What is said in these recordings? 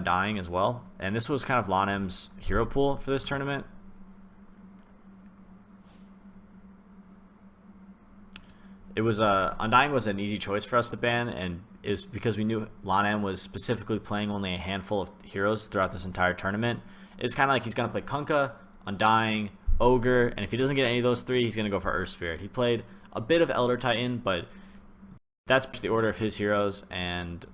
Undying as well, and this was kind of LENV's hero pool for this tournament. It was Undying was an easy choice for us to ban, and is because we knew LENV was specifically playing only a handful of heroes throughout this entire tournament. It's kind of like he's going to play Kunkka, Undying, Ogre, and if he doesn't get any of those three, he's going to go for Earth Spirit. He played a bit of Elder Titan, but that's the order of his heroes, and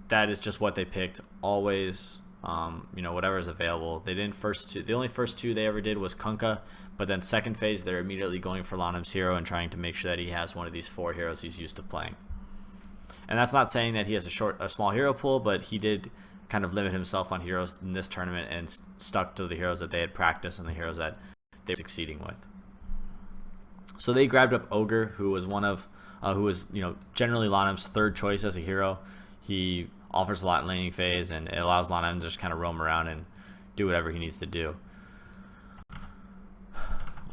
that is just what they picked always. You know, whatever is available. They didn't the only first two they ever did was Kunkka, but then second phase they're immediately going for LENV's hero and trying to make sure that he has one of these 4 heroes he's used to playing. And that's not saying that he has a small hero pool, but he did kind of limit himself on heroes in this tournament and stuck to the heroes that they had practiced and the heroes that they were succeeding with. So they grabbed up Ogre, who was you know, generally LENV's third choice as a hero. He offers a lot in laning phase, and it allows LENV to just kind of roam around and do whatever he needs to do.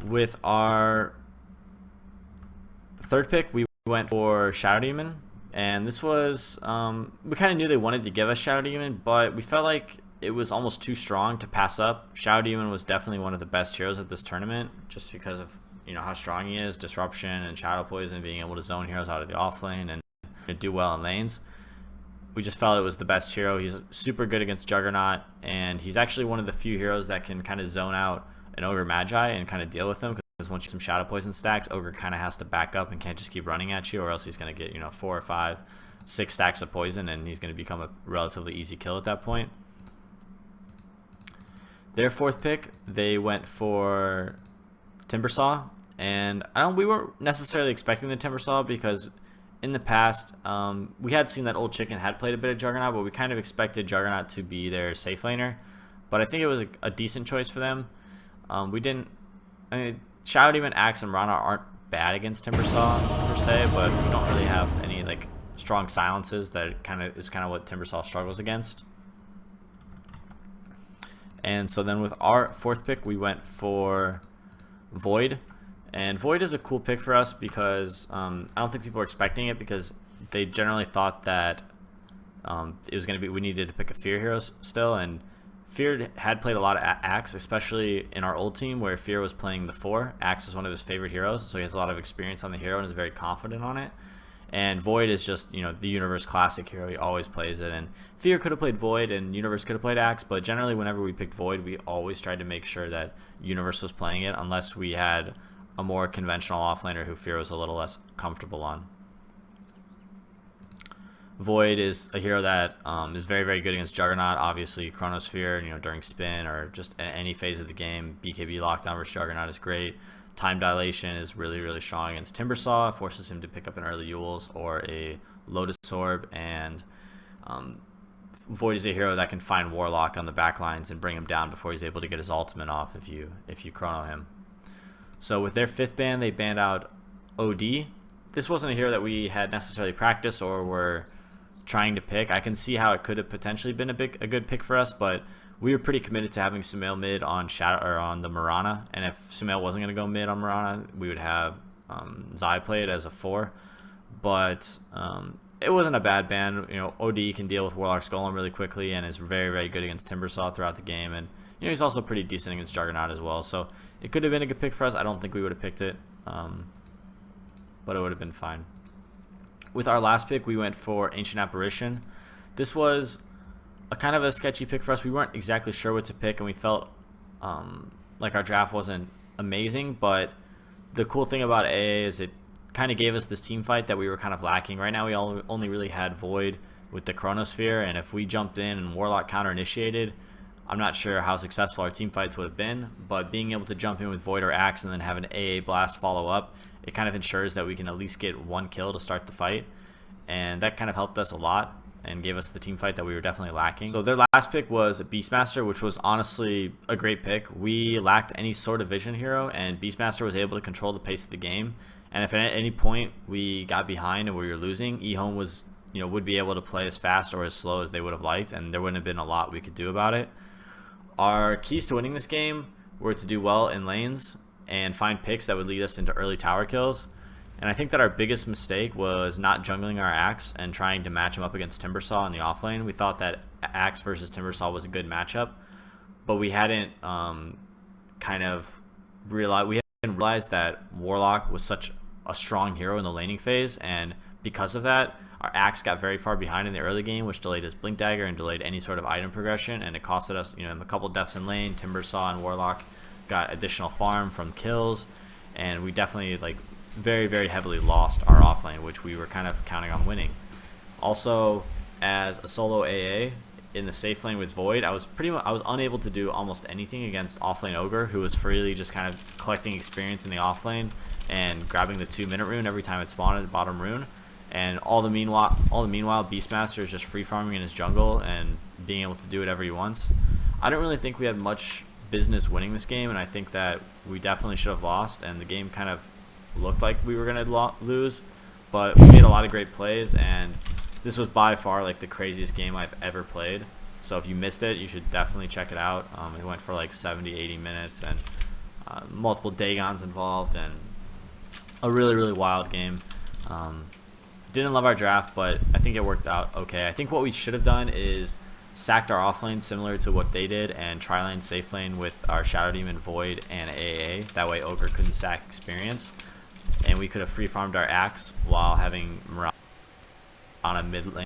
With our third pick, we went for Shadow Demon, and this was we kind of knew they wanted to give us Shadow Demon, but we felt like it was almost too strong to pass up. Shadow Demon was definitely one of the best heroes at this tournament, just because of, you know, how strong he is, disruption and shadow poison, being able to zone heroes out of the off lane and do well in lanes. We just felt it was the best hero. He's super good against Juggernaut, and he's actually one of the few heroes that can kind of zone out an Ogre Magi and kind of deal with them, because once you have some shadow poison stacks, Ogre kind of has to back up and can't just keep running at you, or else he's going to get, you know, 4 or 5, 6 stacks of poison, and he's going to become a relatively easy kill at that point. Their fourth pick, they went for Timbersaw, and we weren't necessarily expecting the Timbersaw, because in the past we had seen that Old Chicken had played a bit of Juggernaut, but we kind of expected Juggernaut to be their safe laner. But I think it was a decent choice for them. I mean, Shadow Demon, Axe, and Rana aren't bad against Timbersaw per se, but we don't really have any like strong silences that is kind of what Timbersaw struggles against. And so then with our fourth pick, we went for Void. And Void is a cool pick for us because I don't think people are expecting it, because they generally thought that it was going to be, we needed to pick a Fear hero still, and Fear had played a lot of Axe, especially in our old team where Fear was playing the 4. Axe is one of his favorite heroes, so he has a lot of experience on the hero and is very confident on it. And Void is just, you know, the Universe classic hero. He always plays it, and Fear could have played Void and Universe could have played Axe, but generally whenever we picked Void, we always tried to make sure that Universe was playing it, unless we had a more conventional offlaner who Fear was a little less comfortable on. Void is a hero that is very, very good against Juggernaut. Obviously, Chronosphere, you know, during spin or just any phase of the game, BKB lockdown versus Juggernaut is great. Time Dilation is really, really strong against Timbersaw. Forces him to pick up an early Euls or a Lotus Orb, and Void is a hero that can find Warlock on the back lines and bring him down before he's able to get his ultimate off if you chrono him. So with their fifth ban, they banned out OD. This wasn't a hero that we had necessarily practiced or were trying to pick. I can see how it could have potentially been a good pick for us, but we were pretty committed to having Sumail mid on on the Mirana, and if Sumail wasn't going to go mid on Mirana, we would have Zai play it as a 4. But it wasn't a bad ban. You know, OD can deal with Warlock's Golem really quickly and is very, very good against Timbersaw throughout the game, and you know, he's also pretty decent against Juggernaut as well. So it could have been a good pick for us. I don't think we would have picked it, but it would have been fine. With our last pick, we went for Ancient Apparition. This was a kind of a sketchy pick for us. We weren't exactly sure what to pick, and we felt like our draft wasn't amazing, but the cool thing about AA is it kind of gave us this team fight that we were kind of lacking. Right now we only really had Void with the Chronosphere, and if we jumped in and Warlock counter initiated, I'm not sure how successful our team fights would have been, but being able to jump in with Void or Axe and then have an AA blast follow up, it kind of ensures that we can at least get 1 kill to start the fight, and that kind of helped us a lot and gave us the team fight that we were definitely lacking. So their last pick was Beastmaster, which was honestly a great pick. We lacked any sort of vision hero, and Beastmaster was able to control the pace of the game, and if at any point we got behind and we were losing, eHome was, you know, would be able to play as fast or as slow as they would have liked, and there wouldn't have been a lot we could do about it. Our keys to winning this game were to do well in lanes and find picks that would lead us into early tower kills. And I think that our biggest mistake was not jungling our Axe and trying to match him up against Timbersaw in the offlane. We thought that Axe versus Timbersaw was a good matchup, but we hadn't kind of realized that Warlock was such a strong hero in the laning phase, and because of that, our Axe got very far behind in the early game, which delayed his Blink Dagger and delayed any sort of item progression, and it costed us, a couple deaths in lane. Timbersaw and Warlock got additional farm from kills, and we definitely very, very heavily lost our offlane, which we were kind of counting on winning. Also, as a solo AA in the safe lane with Void, I was unable to do almost anything against offlane Ogre, who was freely just kind of collecting experience in the offlane and grabbing the 2-minute rune every time it spawned at the bottom rune. And all the meanwhile, Beastmaster is just free farming in his jungle and being able to do whatever he wants. I don't really think we had much business winning this game, and I think that we definitely should have lost, and the game kind of looked like we were going to lose, but we made a lot of great plays, and this was by far the craziest game I've ever played. So if you missed it, you should definitely check it out. It went for 70-80 minutes, and multiple Dagons involved, and a really, really wild game. Didn't love our draft, but I think it worked out okay. I think what we should have done is sacked our offlane similar to what they did, and tri-lane safe lane with our Shadow Demon, Void, and AA. That way Ogre couldn't sack experience, and we could have free farmed our Axe while having Morale on a mid lane.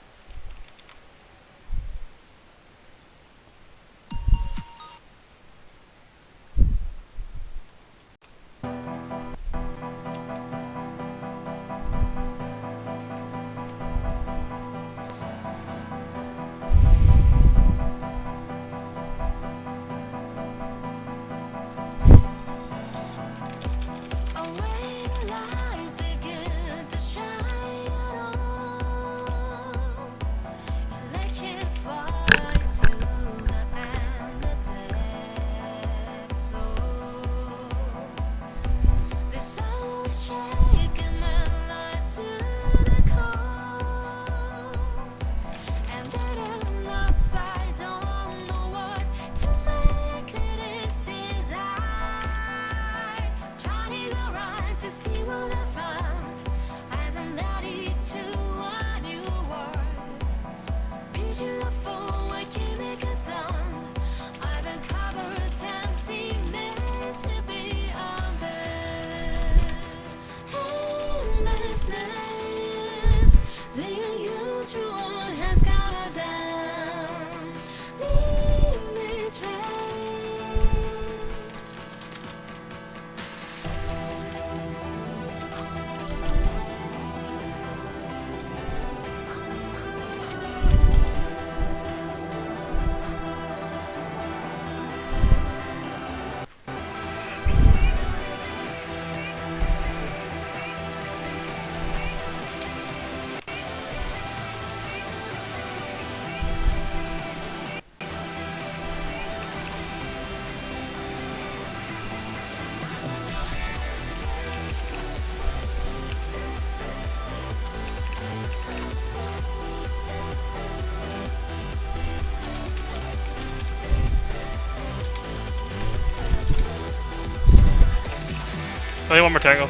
Only one more tangle.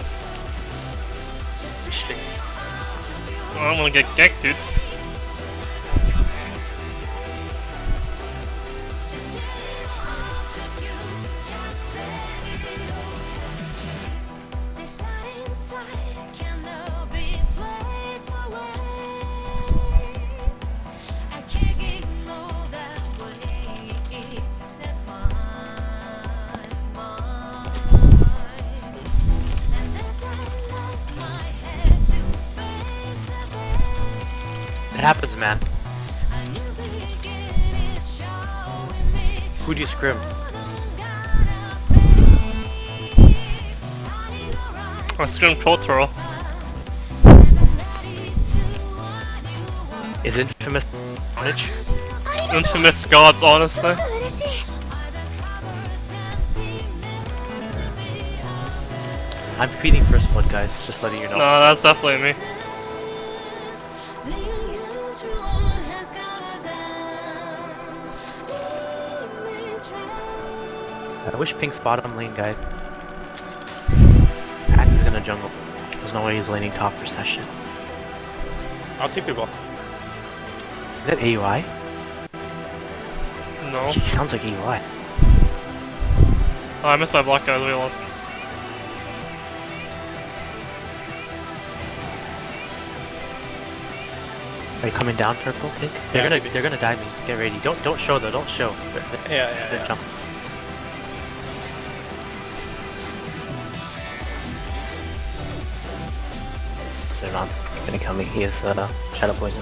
I don't want to get ganked, dude. It happens, man. Who do you scrim? I scrim Totoro. Is Infamous Carnage? Infamous gods, honestly. I'm competing first blood, guys. Just letting you know. No, that's definitely me. I wish Pink's bottom lane, guys. Axe is gonna jungle. There's no way he's laning top for session. I'll TP ball. Is that AUI? No. He sounds like EY. Oh, I missed my block, guys. We lost. Are you coming down, purple, pink? They're gonna die me. Get ready. Don't show though. Don't show. They're jump. They're not gonna kill me. He has shadow poison.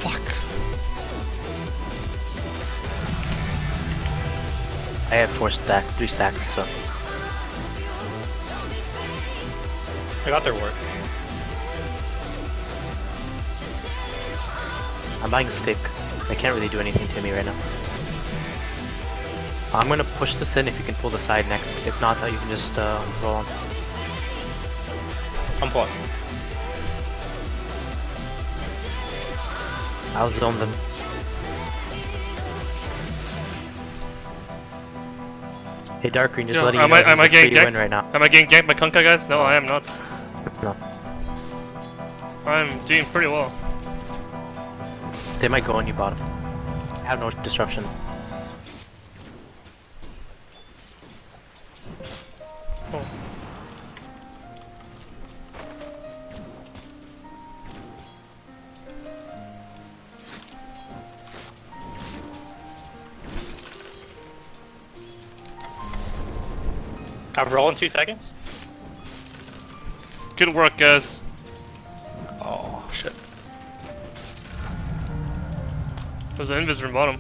Fuck. I have 3 stacks, so I got their ward. I'm buying a stick. They can't really do anything to me right now. I'm gonna push this in if you can pull the side next. If not, you can just roll on. I'm pulling. I'll zone them. Hey, Dark Green, just Yo, letting you am know I this is a getting free win ganked? right now. Am I getting ganked by Kunkka, guys? No, I am not. No. I'm doing pretty well. They might go on you bottom. I have no disruption. Oh. I've roll in 2 seconds. Good work, guys. Oh shit. There's an invis from bottom.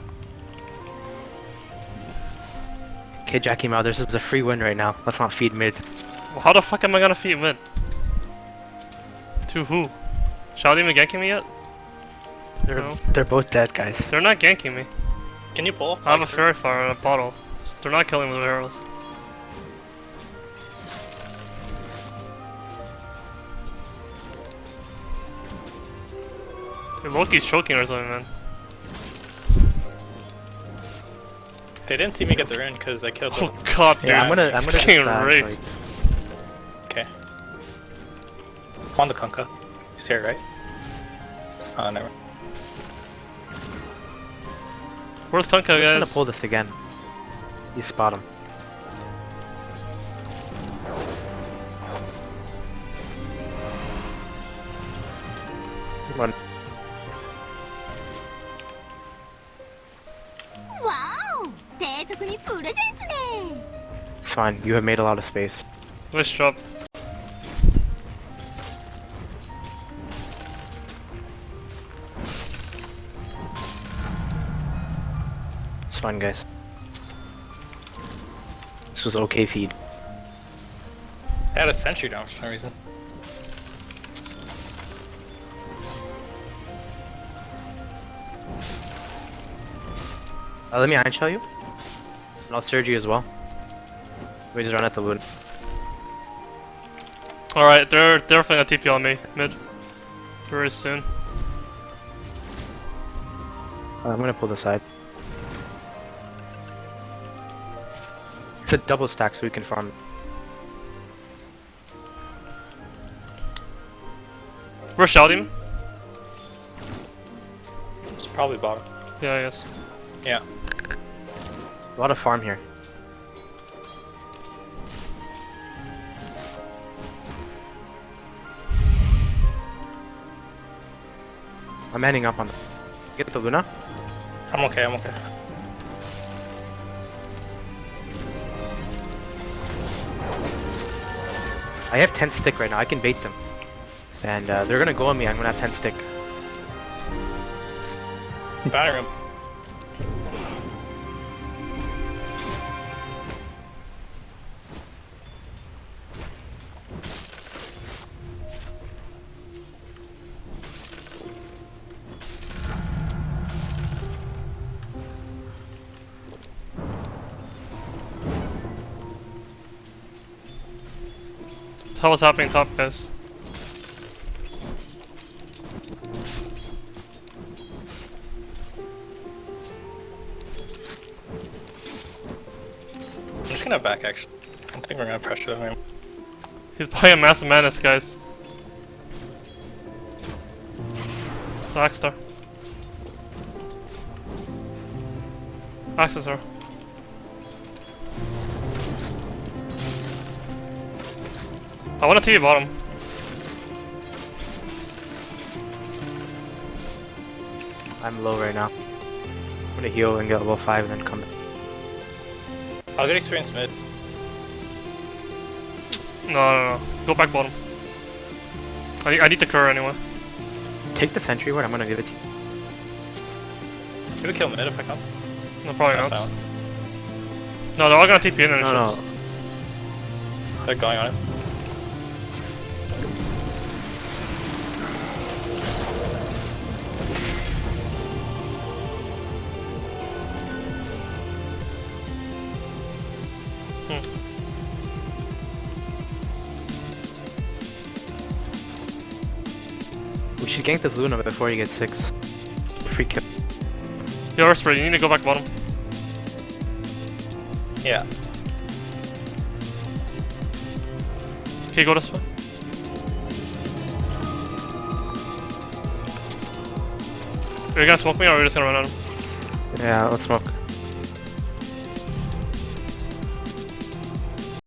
Okay, Jackie Mao, this is a free win right now. Let's not feed mid. Well, how the fuck am I gonna feed mid? To who? Shao even ganking me yet? They're both dead, guys. They're not ganking me. Can you pull? I have a fairy fire and a bottle. They're not killing me with arrows. Hey, Loki's choking or something, man. They didn't see me get the rune because I killed them. Oh god, dude. Yeah, I'm gonna He's just, getting like, raped. Okay. I'm on the Kunkka. He's here, right? Oh, never. Where's Kunkka, I'm just gonna guys? pull this again. You spot him. Run. Wow! 提督にプレゼンツね It's fine. You have made a lot of space. Nice job. It's fine, guys. This was okay feed. I had a sentry down for some reason. Let me iron shell you. And I'll surge you as well. We just run at the wood. Alright, they're definitely gonna TP on me, mid. Very soon. I'm gonna pull the side. It's a double stack so we can farm. Where's Shaldim? It's probably bottom. Yeah, I guess. Yeah. A lot of farm here. I'm ending up on the... Get the Luna? I'm okay, I'm okay. I have 10 stick right now, I can bait them. And they're gonna go on me, I'm gonna have 10 stick. Banner room. Tell what's happening top, guys. I'm just gonna back actually. I don't think we're gonna pressure them anymore. He's playing Massive Madness, guys. The Axe there. Axe is her. I want to TV bottom. I'm low right now. I'm gonna heal and get level 5 and then come back. I'll get experience mid. No. Go back bottom. I need the cur anyway. Take the sentry ward, I'm gonna give it to you. Gonna kill mid if I come. No, probably No not. silence. No, they're all gonna TP in and No. They're going on it. We should gank this Luna before he gets 6. Free kill. You're spray, you need to go back bottom. Yeah. Okay, go this way. Are you gonna smoke me or are we just gonna run at him? Yeah, let's smoke.